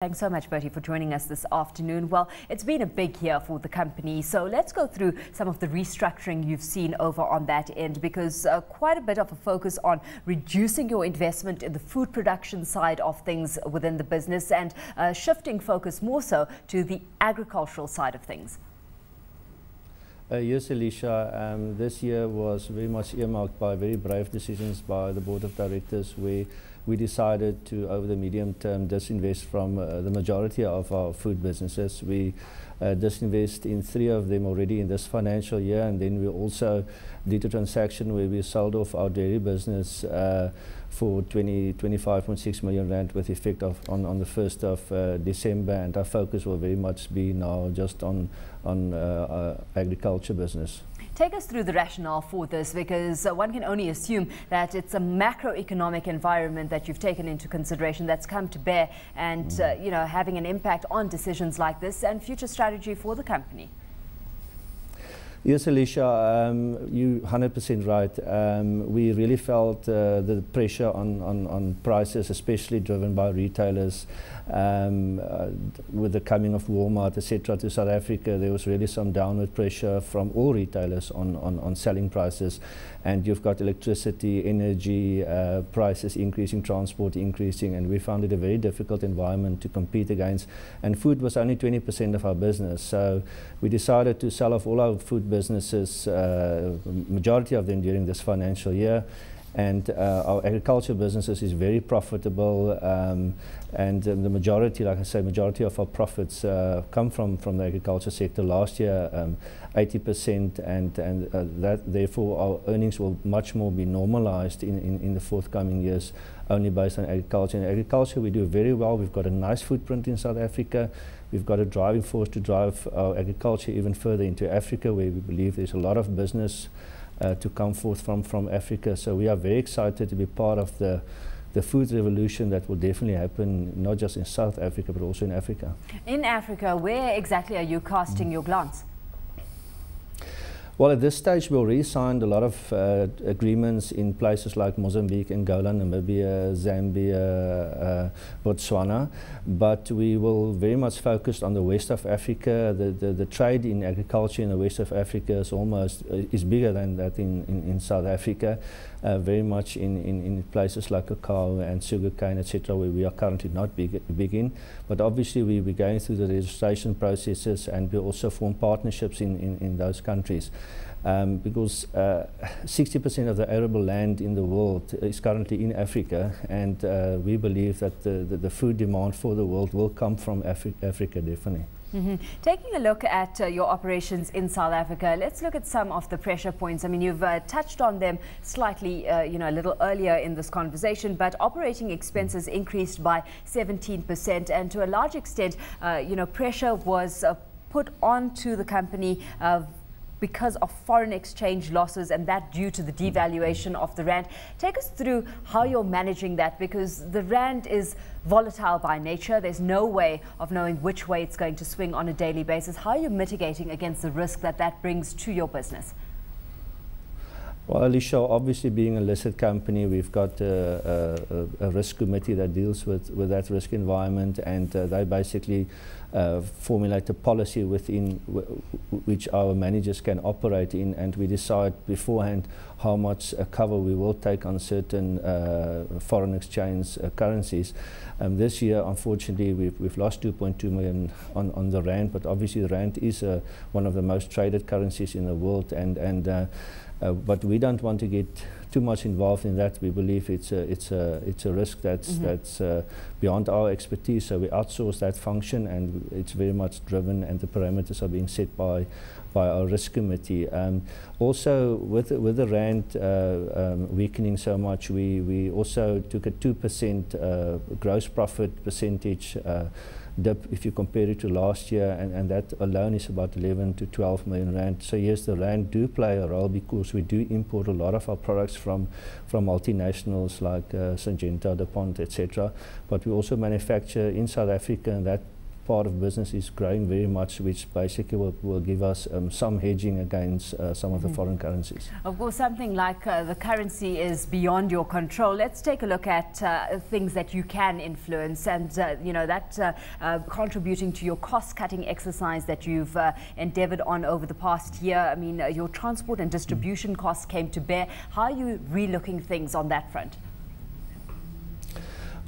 Thanks so much, Bertie, for joining us this afternoon. Well, it's been a big year for the company, so let's go through some of the restructuring you've seen over on that end, because quite a bit of a focus on reducing your investment in the food production side of things within the business and shifting focus more so to the agricultural side of things. Yes, Alishia, this year was very much earmarked by very brave decisions by the Board of Directors, where we decided to, over the medium term, disinvest from the majority of our food businesses. We disinvest in 3 of them already in this financial year, and then we also did a transaction where we sold off our dairy business for 25.6 million rand with effect on the 1st of December, and our focus will very much be now just on agriculture business. Take us through the rationale for this, because one can only assume that it's a macroeconomic environment that you've taken into consideration that's come to bear and having an impact on decisions like this and future strategy for the company. Yes, Alishia, you're 100% right. We really felt the pressure on prices, especially driven by retailers. With the coming of Walmart, etc., to South Africa, there was really some downward pressure from all retailers on selling prices. And you've got electricity, energy prices increasing, transport increasing, and we found it a very difficult environment to compete against. And food was only 20% of our business, so we decided to sell off all our food businesses, majority of them during this financial year. And our agriculture businesses is very profitable, and the majority, like I say, majority of our profits come from the agriculture sector. Last year, 80%, and that therefore our earnings will much more be normalized in the forthcoming years, only based on agriculture. In agriculture, we do very well. We've got a nice footprint in South Africa. We've got a driving force to drive our agriculture even further into Africa, where we believe there's a lot of business to come forth from Africa. So we are very excited to be part of the food revolution that will definitely happen, not just in South Africa, but also in Africa. In Africa, where exactly are you casting your glance? Well, at this stage, we already signed a lot of agreements in places like Mozambique, Angola, Namibia, Zambia, Botswana, but we will very much focus on the west of Africa. The trade in agriculture in the west of Africa is bigger than that in South Africa, very much in places like cacao and sugarcane, etc., where we are currently not big in. But obviously, we're going through the registration processes, and we also form partnerships in those countries. Because 60% of the arable land in the world is currently in Africa, and we believe that the food demand for the world will come from Africa, definitely. Taking a look at your operations in South Africa, let's look at some of the pressure points. I mean, you've touched on them slightly, a little earlier in this conversation, but operating expenses increased by 17%, and to a large extent, pressure was put onto the company because of foreign exchange losses, and that due to the devaluation of the rand. Take us through how you're managing that, because the rand is volatile by nature. There's no way of knowing which way it's going to swing on a daily basis. How are you mitigating against the risk that brings to your business? Well, Alishia, obviously being a listed company, we've got a risk committee that deals with that risk environment, and they basically formulate a policy within which our managers can operate in, and we decide beforehand how much cover we will take on certain foreign exchange currencies. This year, unfortunately, we've lost 2.2 million on the rand, but obviously the rand is one of the most traded currencies in the world, but we don't want to get too much involved in that. We believe it's a risk that's beyond our expertise, so we outsource that function, and it's very much driven, and the parameters are being set by our risk committee. Also, with the rand weakening so much, we also took a 2% gross profit percentage dip if you compare it to last year, and that alone is about 11 to 12 million rand. So yes, the rand do play a role, because we do import a lot of our products from multinationals like Syngenta, DuPont, etc. But we also manufacture in South Africa, and that part of business is growing very much, which basically will give us some hedging against some of the foreign currencies. Of course, something like the currency is beyond your control. Let's take a look at things that you can influence, and you know, that contributing to your cost-cutting exercise that you've endeavoured on over the past year. I mean, your transport and distribution costs came to bear. How are you relooking things on that front?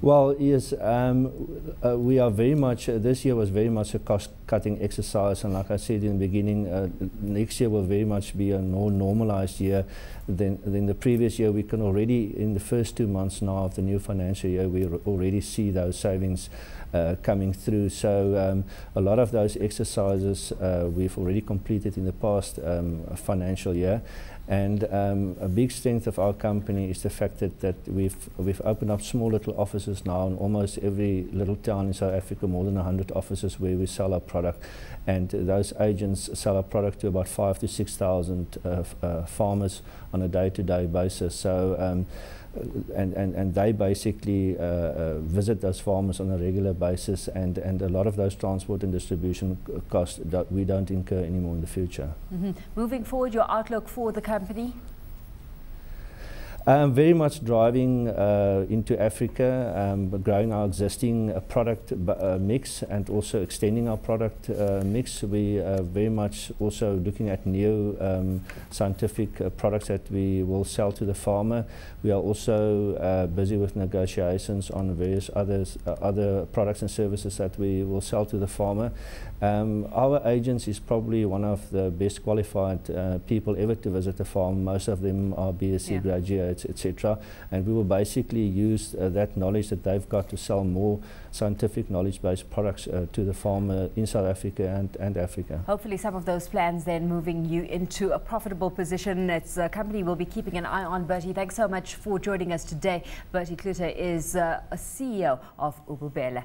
Well, yes, we are very much, this year was very much a cost-cutting exercise, and like I said in the beginning, next year will very much be a more normalized year than the previous year. We can already, in the first 2 months now of the new financial year, we already see those savings coming through. So a lot of those exercises we've already completed in the past financial year. And a big strength of our company is the fact that we've opened up small little offices now in almost every little town in South Africa, more than 100 offices where we sell our product. And those agents sell our product to about 5,000 to 6,000 farmers on a day-to-day basis. So and they basically visit those farmers on a regular basis, and a lot of those transport and distribution costs that we don't incur anymore in the future. Moving forward, your outlook for the company? Very much driving into Africa, growing our existing product mix and also extending our product mix. We are very much also looking at new scientific products that we will sell to the farmer. We are also busy with negotiations on various other products and services that we will sell to the farmer. Our agents is probably one of the best qualified people ever to visit the farm. Most of them are BSc graduates, etc. And we will basically use that knowledge that they've got to sell more scientific knowledge-based products to the farmer in South Africa and Africa. Hopefully some of those plans then moving you into a profitable position. It's a company we'll be keeping an eye on. Bertie, thanks so much for joining us today. Bertie Cloete is a CEO of Ububele.